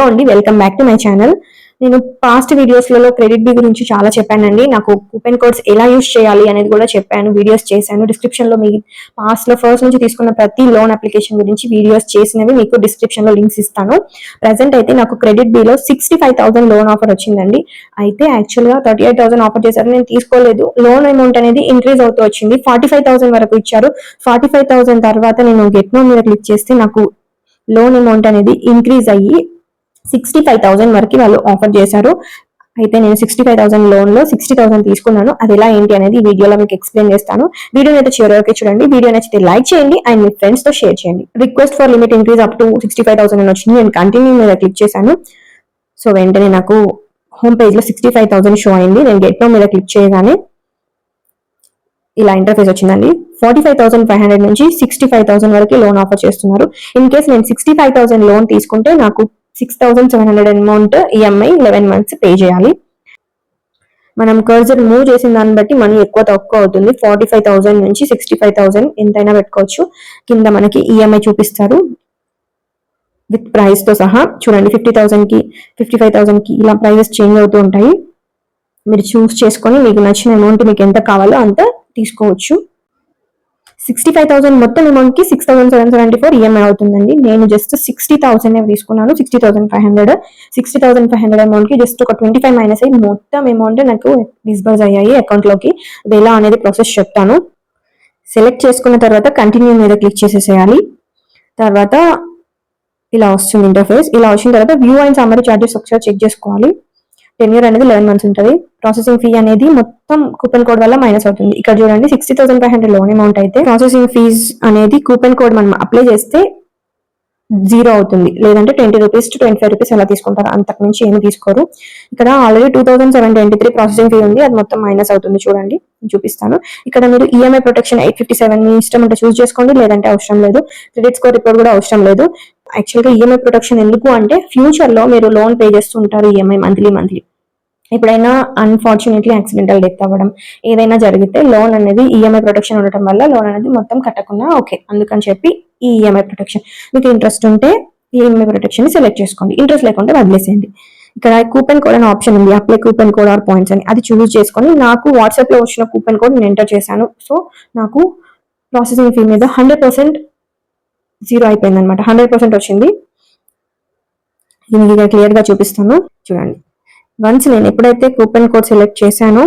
అండి, welcome back to my channel. నేను past వీడియోస్లలో credit B గురించి చాలా చెప్పానండి. నాకు కూపెన్ కోడ్స్ ఎలా యూస్ చేయాలి అనేది కూడా చెప్పాను, వీడియోస్ చేశాను. డిస్క్రిప్షన్ లో మీ పాస్ట్ లో ఫస్ట్ నుంచి తీసుకున్న ప్రతి లోన్ అప్లికేషన్ గురించి వీడియోస్ చేసినవి మీకు డిస్క్రిప్షన్ లో లింక్స్ ఇస్తాను. ప్రెసెంట్ అయితే నాకు క్రెడిట్ బిలో 65,000 లోన్ ఆఫర్ వచ్చిందండి. అయితే యాక్చువల్ గా 38,000 ఆఫర్ చేశారు, నేను తీసుకోలేదు. లోన్ అమౌంట్ అనేది ఇంక్రీజ్ అవుతూ వచ్చింది. 45,000 వరకు ఇచ్చారు. 45,000 తర్వాత నేను గెట్ నో మీద క్లిక్ చేస్తే నాకు లోన్ అమౌంట్ అనేది ఇంక్రీజ్ అయ్యి 65,000 వరకు వాళ్ళు ఆఫర్ చేశారు. అయితే నేను 65,000 లోన్ లో 60,000 తీసుకున్నాను. అది ఎలా ఏంటి అనేది ఈ వీడియోలో మీకు ఎక్స్ప్లెయిన్ చేస్తాను. వీడియోని అయితే చివరి వరకు చూడండి. వీడియో నచ్చితే లైక్ చేయండి అండ్ మీ ఫ్రెండ్స్ తో షేర్ చేయండి. Request for limit increase up to 65,000 అని వచ్చింది. నేను కంటిన్యూ మీద క్లిక్ చేశాను. సో వెంటనే నాకు హోమ్ పేజ్ లో 65,000 షో అయింది. నేను గెట్ నో మీద క్లిక్ చేయగానే ఇలా ఇంటర్ఫేస్ వచ్చిందండి. 45,500 నుంచి 65,000 వరకు లోన్ ఆఫర్ చేస్తున్నారు. ఇన్ కేస్ నేను 65,000 లోన్ తీసుకుంటే నాకు 6,700 అమౌంట్ ఈఎంఐ 11 months పే చేయాలి. మనం కర్సర్ మూవ్ చేసిన దాన్ని బట్టి మనీ ఎక్కువ తక్కువ అవుతుంది. 45,000 నుంచి 65,000 ఎంతైనా పెట్టుకోవచ్చు. కింద మనకి ఈఎంఐ చూపిస్తారు విత్ ప్రైస్ తో సహా. చూడండి, 50,000 కి 55,000 కి ఇలా ప్రైజెస్ చేంజ్ అవుతూ ఉంటాయి. మీరు చూస్ చేసుకొని మీకు నచ్చిన అమౌంట్ మీకు ఎంత కావాలో అంత తీసుకోవచ్చు. 65,000 మొత్తం అమౌంట్ కి 6,774 ఈఎంఐ అవుతుందండి. నేను జస్ట్ 60,000 తీసుకున్నాను. 60,500 అమౌంట్ కి జస్ట్ ఒక 25 మైనస్ అయ్యి మొత్తం అమౌంట్ నాకు డిస్బర్స్ అయ్యాయి అకౌంట్ లోకి. అది ఎలా అనేది ప్రాసెస్ చెప్తాను. సెలెక్ట్ చేసుకున్న తర్వాత కంటిన్యూ మీద క్లిక్ చేసేసేయాలి. తర్వాత ఇలా వస్తుంది ఇంటర్ఫేస్. ఇలా వచ్చిన తర్వాత వ్యూ అండ్ సమ్మరీ చార్జెస్ ఒకసారి చెక్ చేసుకోవాలి. టెన్యూర్ అనేది 11 months ఉంటుంది. ప్రాసెసింగ్ ఫీ అనేది మొత్తం కూపెన్ కోడ్ వల్ల మైనస్ అవుతుంది. ఇక్కడ చూడండి, 60,500 లోన్ అమౌంట్ అయితే ప్రాసెసింగ్ ఫీజ్ అనేది కూపెన్ కోడ్ మనం అప్లై చేస్తే 0 అవుతుంది. లేదంటే 20 రూపీస్ to 25 రూపీస్ అలా తీసుకుంటారు, అంతకు మించి ఏమి తీసుకోరు. ఇక్కడ ఆల్రెడీ 2,723 ప్రాసెసింగ్ ఫీ ఉంది, అది మొత్తం మైనస్ అవుతుంది. చూడండి, చూపిస్తాను. ఇక్కడ మీరు ఈఎంఐ ప్రొటెక్షన్ 857 మీ ఇష్టం అంటే చూస్ చేసుకోండి, లేదంటే అవసరం లేదు. క్రెడిట్ స్కోర్ రిపోర్ట్ కూడా అవసరం లేదు. యాక్చువల్గా ఈఎంఐ ప్రొటెక్షన్ ఎందుకు అంటే ఫ్యూచర్ లో మీరు లోన్ పే చేస్తూ ఉంటారు ఈఎంఐ మంత్లీ. ఎప్పుడైనా అన్ఫార్చునేట్లీ యాక్సిడెంటల్ డెత్ అవ్వడం ఏదైనా జరిగితే లోన్ అనేది ఈఎంఐ ప్రొటెక్షన్ ఉండటం వల్ల లోన్ అనేది మొత్తం కట్టకుండా ఓకే, అందుకని చెప్పి ఈ ఈఎంఐ ప్రొటెక్షన్. మీకు ఇంట్రెస్ట్ ఉంటే ఈఎంఐ ప్రొటెక్షన్ సెలెక్ట్ చేసుకోండి, ఇంట్రెస్ట్ లేకుంటే వదిలేసేయండి. ఇక్కడ కూపెన్ కోడ్ అనే ఆప్షన్ ఉంది, apply coupon code or points అని. అది చూస్ చేసుకొని నాకు వాట్సాప్ లో వచ్చిన కూపెన్ కోడ్ నేను ఎంటర్ చేశాను. సో నాకు ప్రాసెసింగ్ ఫీ మీద 100% 0 అయిపోయింది అనమాట. 100% వచ్చింది. దీనికి క్లియర్ గా చూపిస్తాను, చూడండి. వన్స్ నేను ఎప్పుడైతే కూపెన్ కోడ్ సెలెక్ట్ చేశానో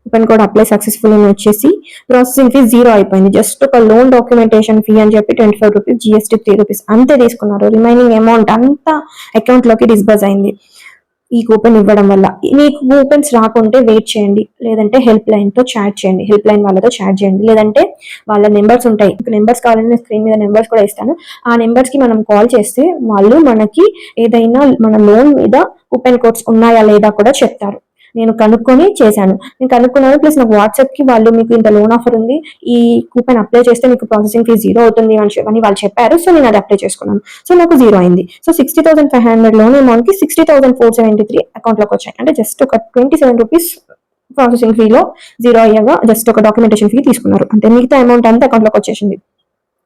కూపెన్ కోడ్ అప్లై సక్సెస్ఫుల్ అని వచ్చేసి ప్రాసెసింగ్ ఫీ 0 అయిపోయింది. జస్ట్ ఒక లోన్ డాక్యుమెంటేషన్ ఫీ అని చెప్పి 25 రూపీస్, జిఎస్టీ 3 రూపీస్ అంతే తీసుకున్నారు. రిమైనింగ్ అమౌంట్ అంతా అకౌంట్ లోకి డిస్బర్స్ అయింది ఈ కూపెన్ ఇవ్వడం వల్ల. మీకు కూపెన్స్ రాకుంటే వెయిట్ చేయండి, లేదంటే హెల్ప్ లైన్ తో చాట్ చేయండి, హెల్ప్ లైన్ వాళ్ళతో చాట్ చేయండి. లేదంటే వాళ్ళ నెంబర్స్ ఉంటాయి, నెంబర్స్ కావాలంటే స్క్రీన్ మీద నెంబర్స్ కూడా ఇస్తాను. ఆ నెంబర్స్ కి మనం కాల్ చేస్తే వాళ్ళు మనకి ఏదైనా మన లోన్ మీద కూపెన్ కోడ్స్ ఉన్నాయా లేదా కూడా చెప్తారు. నేను కనుక్కొని చేశాను, నేను కనుక్కున్నాను. ప్లస్ నాకు వాట్సాప్ కి వాళ్ళు మీకు ఇంత లోన్ ఆఫర్ ఉంది, ఈ కూపెన్ అప్లై చేస్తే మీకు ప్రాసెసింగ్ ఫీ 0 అవుతుంది అని వాళ్ళు చెప్పారు. సో నేను అది అప్లై చేసుకున్నాను. సో నాకు 0 అయింది. సో 60,500 లోన్ అమౌంట్ కి 60,473 అకౌంట్ లోకి వచ్చాయి. అంటే జస్ట్ ఒక 27 రూపీస్ ప్రాసెసింగ్ ఫీలో 0 అయ్యాగా జస్ట్ ఒక డాక్యుమెంటేషన్ ఫీ తీసుకున్నారు అంతే. మిగతా అమౌంట్ అంతా అకౌంట్ లోకి వచ్చేసింది.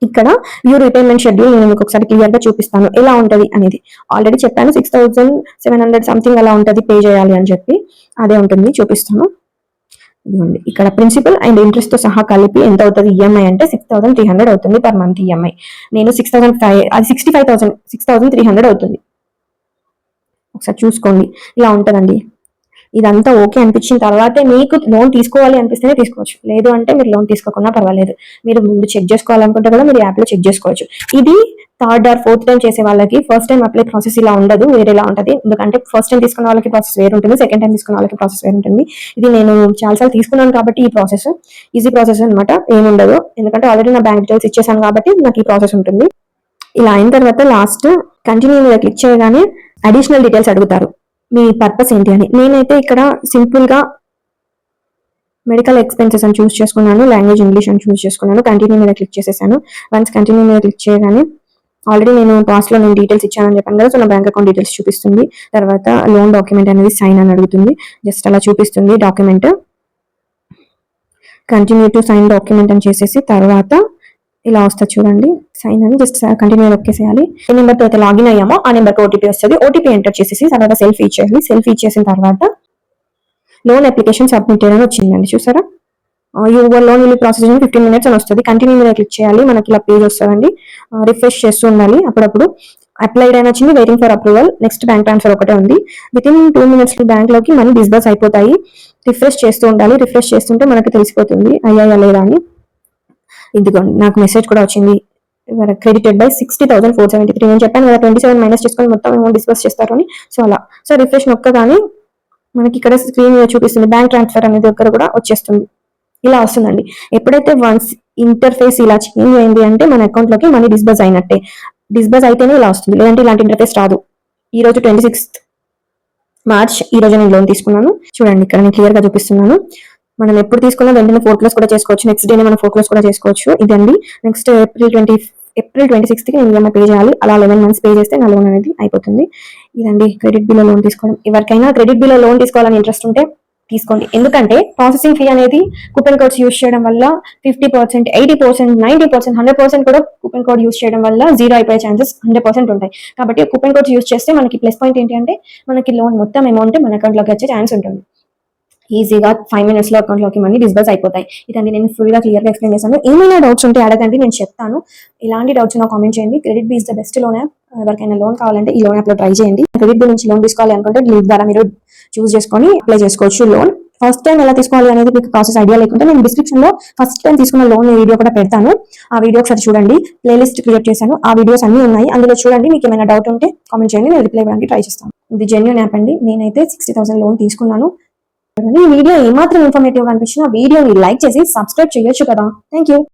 ఇక్కడ వ్యూ రీపేమెంట్ షెడ్యూల్ నేను మీకు ఒకసారి క్లియర్ గా చూపిస్తాను ఎలా ఉంటది అనేది. ఆల్రెడీ చెప్పాను 6,700 సంథింగ్ అలా ఉంటది పే చేయాలి అని చెప్పి, అదే ఉంటుంది, చూపిస్తాను. ఇదిగోండి, ఇక్కడ ప్రిన్సిపల్ అండ్ ఇంట్రెస్ట్ తో సహా కలిపి ఎంత అవుతుంది ఈఎంఐ అంటే 6,300 అవుతుంది పర్ మంత్ ఈఎంఐ. నేను 6,500, అది 65,000, 6,300 అవుతుంది. ఒకసారి చూసుకోండి, ఇలా ఉంటదండి. ఇదంతా ఓకే అనిపించిన తర్వాతే మీకు లోన్ తీసుకోవాలి అనిపిస్తేనే తీసుకోవచ్చు, లేదు అంటే మీరు లోన్ తీసుకోకుండా పర్వాలేదు. మీరు ముందు చెక్ చేసుకోవాలనుకుంటే కూడా మీరు యాప్ లో చెక్ చేసుకోవచ్చు. ఇది థర్డ్ ఆర్ ఫోర్త్ టైం చేసే వాళ్ళకి ఫస్ట్ టైం అప్లై ప్రాసెస్ ఇలా ఉండదు, వేరేలా ఉంటుంది. ఎందుకంటే ఫస్ట్ టైం తీసుకున్న వాళ్ళకి ప్రాసెస్ వేరు ఉంటుంది, సెకండ్ టైం తీసుకున్న వాళ్ళకి ప్రాసెస్ వేరు ఉంటుంది. ఇది నేను చాలాసార్లు తీసుకున్నాను కాబట్టి ఈ ప్రాసెస్ ఈజీ ప్రాసెస్ అనమాట, ఏముండదు. ఎందుకంటే ఆల్రెడీ నా బ్యాంక్ డీటెయిల్స్ ఇచ్చేసాను కాబట్టి నాకు ఈ ప్రాసెస్ ఉంటుంది. ఇలా అయిన తర్వాత లాస్ట్ కంటిన్యూ మీద క్లిక్ చేయగానే అడిషనల్ డీటెయిల్స్ అడుగుతారు, మీ పర్పస్ ఏంటి అని. నేనైతే ఇక్కడ సింపుల్ గా మెడికల్ ఎక్స్పెన్సెస్ అని చూస్ చేసుకున్నాను, లాంగ్వేజ్ ఇంగ్లీష్ అని చూస్ చేసుకున్నాను. కంటిన్యూ మీద క్లిక్ చేసేసాను. వన్స్ కంటిన్యూ మీద క్లిక్ చేయగానే ఆల్రెడీ నేను పాస్ట్ లో నేను డీటెయిల్స్ ఇచ్చానని చెప్పాను కదా, సో నా బ్యాంక్ అకౌంట్ డీటెయిల్స్ చూపిస్తుంది. తర్వాత లోన్ డాక్యుమెంట్ అనేది సైన్ అని అడుగుతుంది, జస్ట్ అలా చూపిస్తుంది document. Continue to sign document అని చేసేసి తర్వాత ఇలా వస్తుంది చూడండి, సైన్ అని జస్ట్ కంటిన్యూ నొక్కేసేయాలి. ఏ నెంబర్తో అయితే లాగిన్ అయ్యామో ఆ నెంబర్కి ఓటీపీ వస్తుంది. ఓటీపీ ఎంటర్ చేసేసి తర్వాత సెల్ఫీ ఇచ్చేయాలి. సెల్ఫీ ఇచ్చేసిన తర్వాత లోన్ అప్లికేషన్ సబ్మిటెడ్ అని వచ్చిందండి, చూసారా? Your loan will process 15 minutes అని వస్తుంది. కంటిన్యూ మీద క్లిక్ చేయాలి. మనకి ఇలా పేజ్ వస్తుందండి. రిఫ్రెష్ చేస్తూ ఉండాలి అప్పుడప్పుడు. అప్లైడ్ అని వచ్చింది, waiting for approval. Next bank transfer ఒకటే ఉంది. వితిన్ 2 minutes బ్యాంక్ లోకి మనీ డిస్బర్స్ అయిపోతాయి. రిఫ్రెష్ చేస్తూ ఉండాలి. రిఫ్రెష్ చేస్తుంటే మనకి తెలిసిపోతుంది అయ్యాయా లేదా అని. ఇదిగోండి నాకు మెసేజ్ కూడా వచ్చింది, క్రెడిటెడ్ బై 60,473. నేను చెప్పాను కదా 27 మైనస్ చేసుకొని మొత్తం అమౌంట్ డిస్బర్స్ చేస్తారు అని. సో అలా. సో రిఫ్రెష్ నొక్కగానే మనకి ఇక్కడ స్క్రీన్ మీద చూపిస్తుంది బ్యాంక్ ట్రాన్స్ఫర్ అనేది దగ్గర కూడా వచ్చేస్తుంది. ఇలా వస్తుందండి. ఎప్పుడైతే వన్స్ ఇంటర్ఫేస్ ఇలా చేంజ్ అయింది అంటే మన అకౌంట్ లోకి మనీ డిస్బర్స్ అయినట్టే. డిస్బర్స్ అయితేనే ఇలా వస్తుంది, లేదంటే ఇలాంటి ఇంటర్ఫేస్ రాదు. ఈ రోజు 26th March ఈ రోజు నేను లోన్ తీసుకున్నాను. చూడండి ఇక్కడ నేను క్లియర్ గా చూపిస్తున్నాను. మనం ఎప్పుడు తీసుకున్నా వెంటనే 4+ కూడా చేసుకోవచ్చు. నెక్స్ట్ డేనే మనం 4+ కూడా చేసుకోవచ్చు. ఇదండి. నెక్స్ట్ ఏప్రిల్ 26th నేను ఈఎంఐ పే చేయాలి. అలా 11 months పే చేస్తే నా లోన్ అనేది అయిపోతుంది. ఇదండి క్రెడిట్ బిల్ లోన్ తీసుకోవడం. ఎవరికైనా క్రెడిట్ బిల్ లోన్ తీసుకోవాలని ఇంట్రెస్ట్ ఉంటే తీసుకోండి. ఎందుకంటే ప్రాసెసింగ్ ఫీ అనేది కూపన్ కోడ్స్ యూస్ చేయడం వల్ల 50%, 80%, 90%, 100% కూడా కూపన్ కోడ్ యూస్ చేయడం వల్ల జీరో అయిపోయే ఛాన్సెస్ 100% ఉంటాయి. కాబట్టి కూపన్ కోడ్స్ యూస్ చేస్తే మనకి ప్లస్ పాయింట్ ఏంటి అంటే మనకి లోన్ మొత్తం అమౌంట్ మన అకౌంట్ లోకి వచ్చే ఛాన్స్ ఉంటుంది. ఈజీగా 5 minutes లో అకౌంట్ లోకి మనీ డిస్బర్స్ అయిపోతాయి. ఇదండి నేను ఫుల్ గా క్లియర్ గా ఎక్స్ప్లెయిన్ చేశాను. ఏమైనా డౌట్స్ ఉంటే అడగండి, నేను చెప్తాను. ఎలాంటి డౌట్స్ ఉన్నా కామెంట్ చేయండి. KreditBee is the best loan app. ఎవరికైనా లోన్ కావాలంటే ఈ లోన్ యాప్ లో ట్రై చేయండి. క్రెడిట్ బీ నుంచి లోన్ తీసుకోవాలి అనుకుంటే లింక్ ద్వారా మీరు చూస్ చేసుకొని అప్లై చేసుకోవచ్చు లోన్. ఫస్ట్ టైం ఎలా తీసుకోవాలి అనేది మీకు ప్రాసెస్ ఐడియా లేకుంటే నేను డిస్క్రిప్షన్ లో ఫస్ట్ టైం తీసుకున్న లోన్ వీడియో కూడా పెడతాను. ఆ వీడియో ఒకసారి చూడండి. ప్లేలిస్ట్ క్రియేట్ చేశాను, ఆ వీడియోస్ అన్ని ఉన్నాయి, అందులో చూడండి. మీకు ఏమైనా డౌట్ ఉంటే కామెంట్ చేయండి, నేను రిప్లై ఇవ్వడానికి ట్రై చేస్తాను. ఇది జెన్యూన్ యాప్ అండి. నేనైతే 60,000 లోన్ తీసుకున్నాను. ఈ వీడియో ఏమాత్రం ఇన్ఫర్మేటివ్ గా అనిపించినా వీడియోని లైక్ చేసి సబ్స్క్రైబ్ చేయొచ్చు కదా. Thank you.